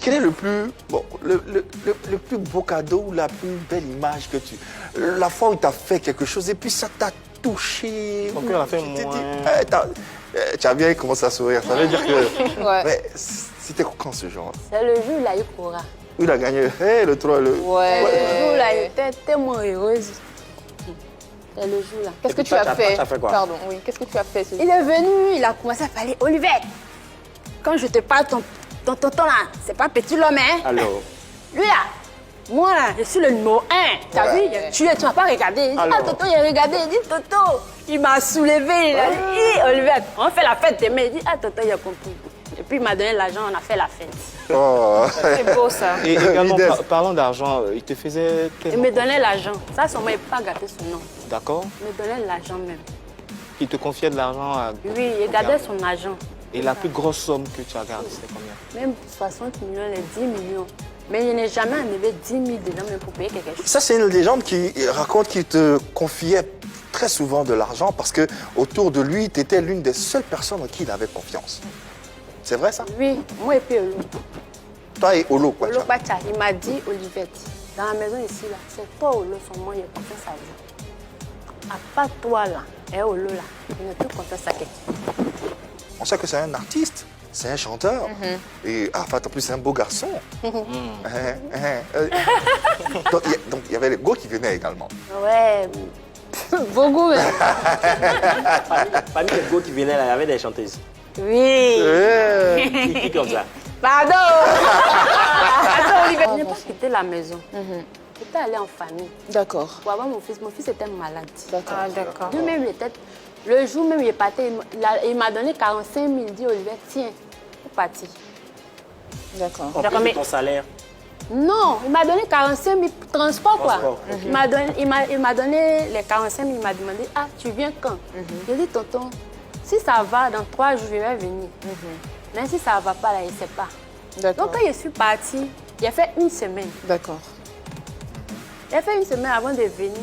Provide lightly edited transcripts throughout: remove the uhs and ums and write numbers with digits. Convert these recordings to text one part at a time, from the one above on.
Quel est le plus, bon, le plus beau cadeau ou la plus belle image que tu... La fois où tu as fait quelque chose et puis ça t'a touché. Ton cœur a fait moins... Tu as bien commencé à sourire. Ça veut dire que... Ouais. Mais c'était quand ce genre? C'est le jour où il a eu Cora. Il a gagné le 3. Le jour où il a été tellement heureuse. C'est le jour là. Qu'est-ce que tu as fait? Tu as fait quoi? Pardon, oui. Qu'est-ce que tu as fait? Il est venu, il a commencé à parler. Olivier, quand je te parle, ton tonton là, c'est pas petit l'homme, hein? Alors, Lui là, moi là, je suis le numéro 1. T'as vu? Tu n'as pas regardé. Il dit, Alors. ah, tonton, il a regardé. Il dit, tonton, il m'a soulevé. Il a dit, Olivier, on fait la fête demain. Il dit, ah, tonton, il a compris. Et puis il m'a donné l'argent, on a fait la fête. Oh. C'est beau ça. et également, Idem. parlant d'argent, il te faisait Il tellement... me donnait l'argent. Ça, son il n'a pas gâté son nom. D'accord. Il me donnait l'argent même. Il te confiait de l'argent à... Oui, il gardait son argent. Et la plus grosse somme que tu as gardée, c'était combien? Même 60 millions, les 10 millions. Mais il n'est jamais enlevé 10 000 dedans même pour payer quelque chose. Ça, c'est une légende qui raconte qu'il te confiait très souvent de l'argent parce que autour de lui, tu étais l'une des seules personnes en qui il avait confiance. C'est vrai, ça? Oui, moi et puis Olo. Toi et Olo, quoi. Olo Pacha, il m'a dit, Olivette, dans la maison ici, là, c'est toi Olo, son moi, il a confiance à vous. À part toi, là, et Olo, là, il n'a plus confiance à quelqu'un. On sait que c'est un artiste, c'est un chanteur. Et Arafat, en plus, c'est un beau garçon. Donc, il y avait les go qui venaient également. Ouais, beaucoup, mais... Parmi les go qui venaient là, il y avait des chanteuses. Oui. Qui comme ça? Pardon. Attends, Olivier. Je n'ai pas quitté la maison. J'étais allée en famille D'accord. pour avoir mon fils. Mon fils était malade. D'accord. Ah, d'accord. Lui-même, il était... Le jour même, il est parti. Il m'a donné 45 000. Il dit, Olivier, tiens, il est parti. D'accord. En plus de ton salaire. Non, il m'a donné 45 000 transport, quoi. Transport. Il m'a donné les 45 000. Il m'a demandé, ah, tu viens quand? J'ai dit, tonton, si ça va, dans 3 jours, je vais venir. Mais si ça ne va pas, là, il ne sait pas. D'accord. Donc, quand je suis partie, il a fait 1 semaine. D'accord. Il a fait 1 semaine avant de venir.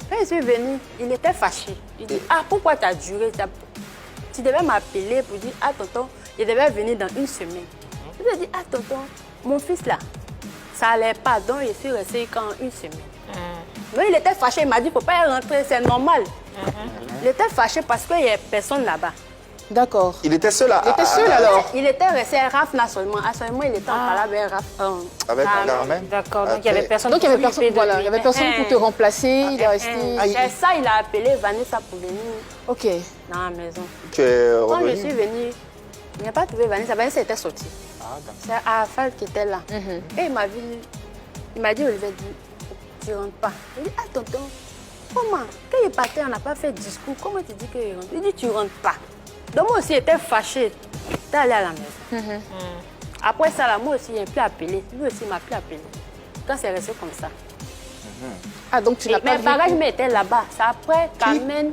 Quand je suis venue, il était fâché. Il dit, ah, pourquoi tu as duré? Tu devais m'appeler pour dire, ah, tonton, il devait venir dans 1 semaine. Je lui ai dit, ah, tonton, mon fils là, ça n'allait pas, donc je suis restée qu'en 1 semaine. Mais il était fâché, il m'a dit, il ne faut pas y rentrer, c'est normal. Il était fâché parce qu'il n'y a personne là-bas. D'accord. Il était seul Il était seul alors? Il était resté à Rafna seulement. À seulement, il était en palabre avec Rafna. avec Carmen. D'accord, donc il n'y avait personne. Donc il y avait personne, s'occuper de voilà, lui. il y avait personne pour te remplacer. Il est resté. C'est ça, il a appelé Vanessa pour venir Ok. dans la maison. Tu es Quand je revenu. suis venue, il n'a pas trouvé Vanessa. Vanessa était sortie. Ah, d'accord. C'est Arafat qui était là. Et il m'a vu, il m'a dit, Olivier, tu ne rentres pas. Il dit, ah tonton, comment? Quand il est parti, on n'a pas fait de discours. Comment tu dis qu'il rentre? Il dit, tu ne rentres pas. Donc moi aussi, j'étais fâchée. J'étais allée à la maison. Après ça, là, moi aussi, il m'a plus appelé. Lui aussi, il m'a plus appelé. Quand c'est resté comme ça. Ah, donc tu n'as pas Mes vu. bagages m'étaient là-bas. C'est après, Carmen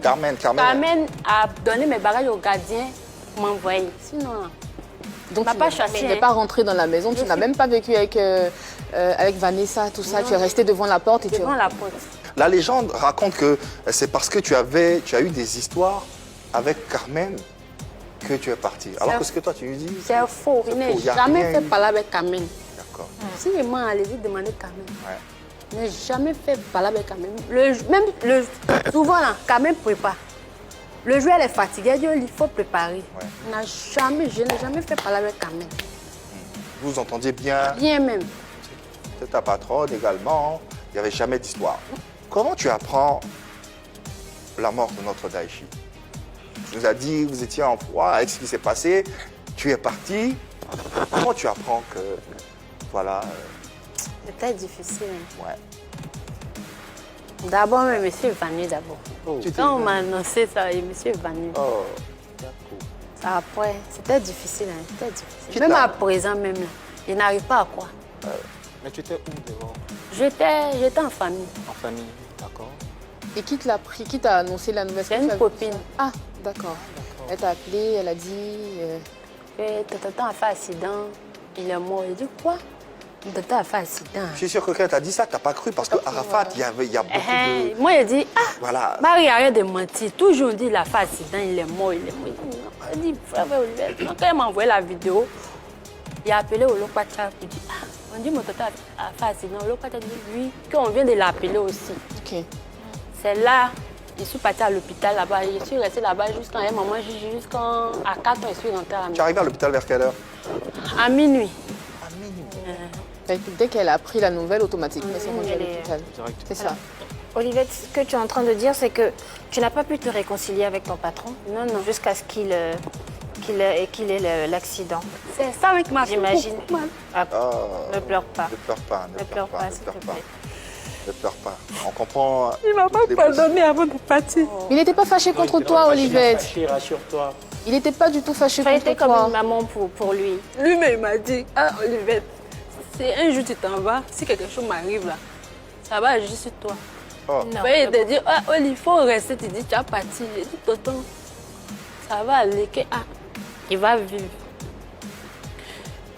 a donné mes bagages au gardien pour m'envoyer. Sinon, Donc m'a tu pas n'es- cherché, tu n'es hein. pas rentré dans la maison. Tu n'as même pas vécu avec Vanessa, tout ça. Tu es resté devant la porte et tu. devant la porte. La légende raconte que c'est parce que tu as eu des histoires avec Carmen que tu es parti. Alors que ce que toi tu lui dis, C'est faux. Il faux. n'a Il y a jamais rien fait eu. parler avec Carmen. D'accord. Si il m'a allez-y demander Carmen. Ouais. Il n'a jamais fait parler avec Carmen. Souvent, là, Carmen prépare. Le joueur elle est fatigué, il dit, il faut préparer. Ouais. Je n'ai jamais fait parler avec Carmen. Vous entendiez bien, Bien même. c'est ta patronne également, il n'y avait jamais d'histoire. Comment tu apprends la mort de notre Daïchi? Tu nous as dit que vous étiez en froid avec ce qui s'est passé, tu es parti. Comment tu apprends que, voilà, C'était difficile. ouais. D'abord, mais monsieur est venu d'abord. Quand on m'a annoncé ça, monsieur est venu. Oh, Après, c'était difficile. Hein, c'était difficile. Qui Même t'a- à présent, même là, il n'arrive pas à quoi. Mais tu étais où devant? J'étais en famille. En famille, d'accord. Et qui te l'a pris? Qui t'a annoncé la nouvelle? C'est Est-ce que une tu as- copine. Ah, d'accord. Elle t'a appelé, elle a dit. Et tonton a fait accident, il est mort. Il dit quoi? Tonton a fait accident. Je suis sûr que quand tu as dit ça, tu n'as pas cru parce que Arafat, il y a beaucoup de... Moi, il dit, ah, Voilà. Marie, arrête de mentir. Toujours on dit, il a fait accident, il est mort, il est mort. Il dit, frère Olivier, quand il m'a envoyé la vidéo, Il a appelé Olokwacha pour dire, ah, on dit mon tonton a fait accident. Olokwacha dit, oui, qu'on vient de l'appeler aussi. Ok. C'est là, je suis partie à l'hôpital là-bas. Je suis restée là-bas jusqu'à un moment, à 4 ans, je suis rentrée à la Tu es maison. arrivé à l'hôpital vers quelle heure? À minuit. Dès qu'elle a appris la nouvelle, automatiquement, c'est rendu à l'hôpital. Direct. C'est ça. Olivette, ce que tu es en train de dire, c'est que tu n'as pas pu te réconcilier avec ton patron. Non, non. Jusqu'à ce qu'il ait l'accident. C'est ça avec ma fille. J'imagine. Ah, Oh, ne pleure pas. Ne pleure pas, Ne pleure pas, s'il te plaît. Ne pleure pas. On comprend. Il m'a pas pardonné avant de partir. Il n'était pas fâché contre toi, Olivette. Rassure-toi. Il n'était pas du tout fâché Tu as contre été comme toi. une maman pour lui. Lui-même, il m'a dit, ah, Olivette, si un jour tu t'en vas, si quelque chose m'arrive là, ça va juste sur toi. Oh. Non. Il te dit, ah, Oli, il faut rester. Tu dis, tu as parti. Il dit, tonton, ça va aller. Il va vivre.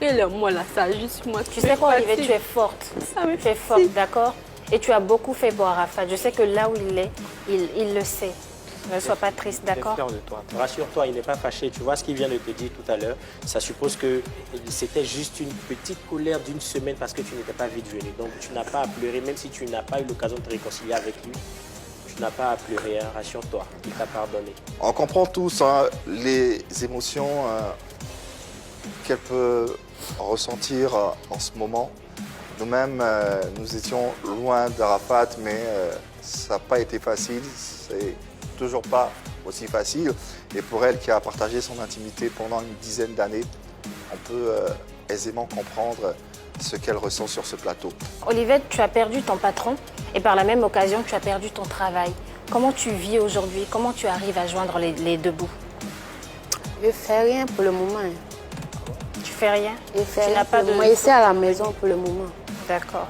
Et le mot là, ça juste moi. Tu sais quoi, Olivette, tu es forte. Ça me Tu es forte, d'accord? Et tu as beaucoup fait pour Arafat. Je sais que là où il est, il le sait. Ne sois pas triste, Il est d'accord? fier de toi. Rassure-toi, il n'est pas fâché. Tu vois ce qu'il vient de te dire tout à l'heure. Ça suppose que c'était juste une petite colère d'une semaine parce que tu n'étais pas vite venu. Donc tu n'as pas à pleurer, même si tu n'as pas eu l'occasion de te réconcilier avec lui. Tu n'as pas à pleurer, hein. Rassure-toi. Il t'a pardonné. On comprend tous hein, les émotions qu'elle peut ressentir en ce moment. Nous-mêmes, nous étions loin d'Arafat, mais ça n'a pas été facile. C'est toujours pas aussi facile. Et pour elle qui a partagé son intimité pendant une dizaine d'années, on peut aisément comprendre ce qu'elle ressent sur ce plateau. Olivette, tu as perdu ton patron et par la même occasion, tu as perdu ton travail. Comment tu vis aujourd'hui? Comment tu arrives à joindre les deux bouts? Je ne fais rien pour le moment. Tu fais rien? Je fais Tu rien n'as pas pour le de... moment. Ici à la maison pour le moment. D'accord.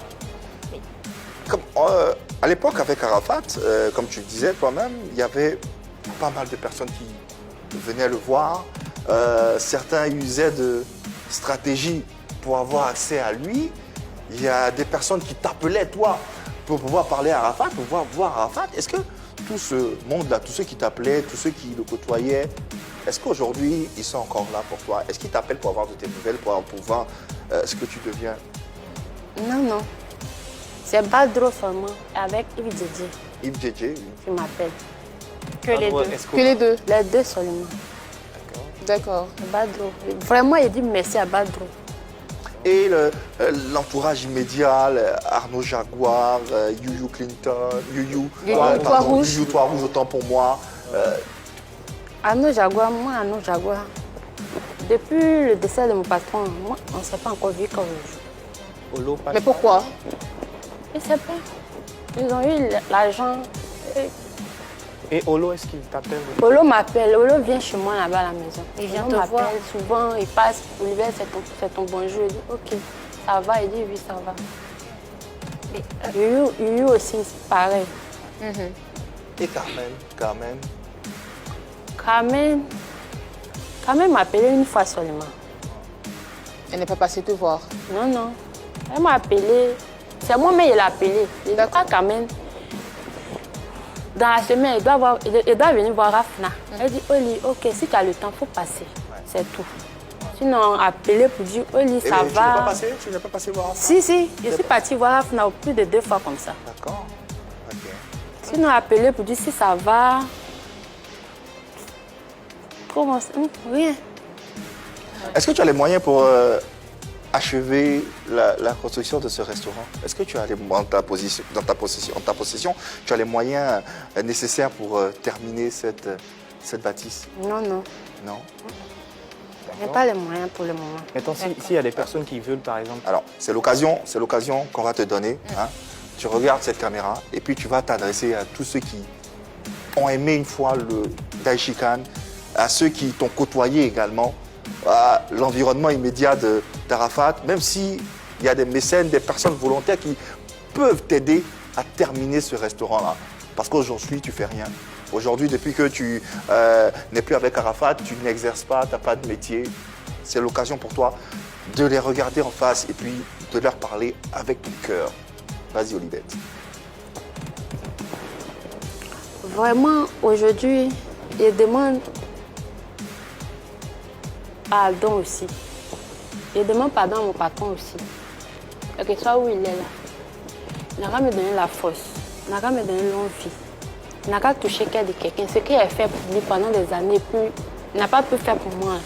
Comme, à l'époque, avec Arafat, comme tu le disais toi-même, il y avait pas mal de personnes qui venaient le voir. Certains usaient de stratégies pour avoir accès à lui. Il y a des personnes qui t'appelaient, toi, pour pouvoir parler à Arafat, pour pouvoir voir Arafat. Est-ce que tout ce monde-là, tous ceux qui t'appelaient, tous ceux qui le côtoyaient, est-ce qu'aujourd'hui, ils sont encore là pour toi? Est-ce qu'ils t'appellent pour avoir de tes nouvelles, pour voir ce que tu deviens? Non, non. C'est Badro seulement, avec Yves Didier, Yves Djedje, oui. qui m'appelle. Que les deux. Que les deux. Les deux seulement. D'accord. Badro. Vraiment, il dit merci à Badro. Et l'entourage immédiat, Arnaud Jaguar, Youyou Clinton, Youyou Toirouge. Youyou Toirouge, autant pour moi. Arnaud Jaguar, moi, Arnaud Jaguar. Depuis le décès de mon patron, moi, on ne s'est pas encore vu comme je joue. Olo, pas Mais pourquoi? Je ne sais pas. Ils ont eu l'argent. Et Olo, est-ce qu'il t'appelle? Olo m'appelle. Olo vient chez moi là-bas à la maison. Il vient Olo te voir. m'appelle souvent. Il passe. Olivier, c'est ton bonjour. Il dit OK. Ça va? Il dit oui, ça va. Youyou aussi, c'est pareil. Et Carmen. Carmen m'a appelé une fois seulement. Elle n'est pas passée te voir. Non, non. Elle m'a appelé. C'est moi-même qui l'ai appelé. Il dit, ah, Carmen, dans la semaine, il doit venir voir Rafna. Elle dit, Oli, ok, si tu as le temps, il faut passer. C'est tout. Sinon, appeler pour dire, Oli, ça Tu n'es pas va. passé? Tu n'es pas passé voir? Si, je suis partie voir Rafna plus de 2 fois comme ça. D'accord. Ok. Sinon, appeler pour dire si ça va. Comment ça? Rien. Est-ce que tu as les moyens pour achever la construction de ce restaurant? Est-ce que tu as les, en ta possession, tu as les moyens nécessaires pour terminer cette bâtisse? Non, non. Non? Je n'ai pas les moyens pour le moment. Maintenant, s'il y a des personnes qui veulent, par exemple... Alors, c'est l'occasion qu'on va te donner. Hein. Tu regardes cette caméra et puis tu vas t'adresser à tous ceux qui ont aimé une fois le Daishikan, à ceux qui t'ont côtoyé également, à l'environnement immédiat d'Arafat, même s'il y a des mécènes, des personnes volontaires qui peuvent t'aider à terminer ce restaurant-là. Parce qu'aujourd'hui, tu ne fais rien. Aujourd'hui, depuis que tu n'es plus avec Arafat, tu n'exerces pas, tu n'as pas de métier. C'est l'occasion pour toi de les regarder en face et puis de leur parler avec ton cœur. Vas-y, Olivette. Vraiment, aujourd'hui, je demande à Aldon aussi Je demande pardon à mon patron aussi. Quel que soit où il est là. Il n'a qu'à me donner la force. Il n'a qu'à me donner l'envie. Il n'a qu'à toucher cœur de quelqu'un. Ce qu'il a fait pour lui pendant des années, il n'a pas pu faire pour moi.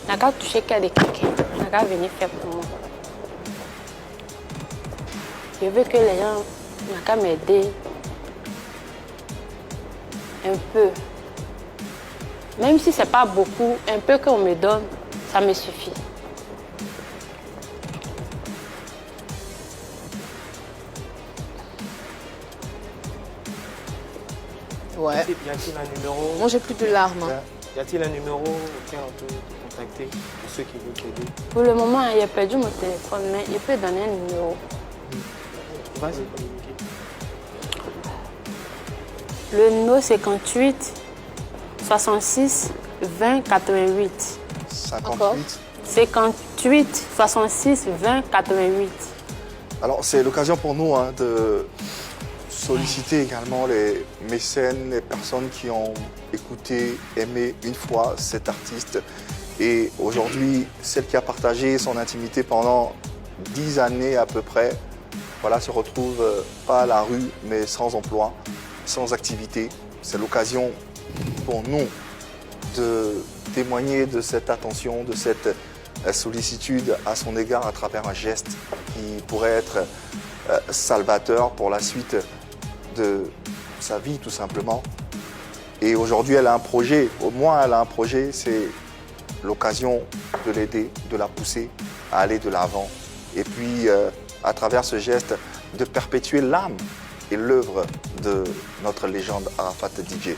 Il n'a qu'à toucher cœur de quelqu'un. Il n'a qu'à venir faire pour moi. Je veux que les gens n'ont qu'à m'aider un peu. Même si ce n'est pas beaucoup, un peu qu'on me donne, ça me suffit. Ouais. Y a-t-il un numéro? Moi, j'ai plus de larmes. Hein. Y a-t-il un numéro auquel on peut te contacter pour ceux qui veulent t'aider? Pour le moment, j'ai perdu mon téléphone, mais il peut donner un numéro. Vas-y. Le numéro 58 66 20 88. 58. 58 66 20 88. Alors, c'est l'occasion pour nous hein, de solliciter également les mécènes, les personnes qui ont écouté, aimé une fois cet artiste. Et aujourd'hui, celle qui a partagé son intimité pendant 10 années à peu près, voilà, se retrouve pas à la rue, mais sans emploi, sans activité. C'est l'occasion pour nous de témoigner de cette attention, de cette sollicitude à son égard à travers un geste qui pourrait être salvateur pour la suite de sa vie tout simplement. Et aujourd'hui, elle a un projet, au moins elle a un projet, c'est l'occasion de l'aider, de la pousser à aller de l'avant. Et puis, à travers ce geste, de perpétuer l'âme et l'œuvre de notre légende Arafat DJ.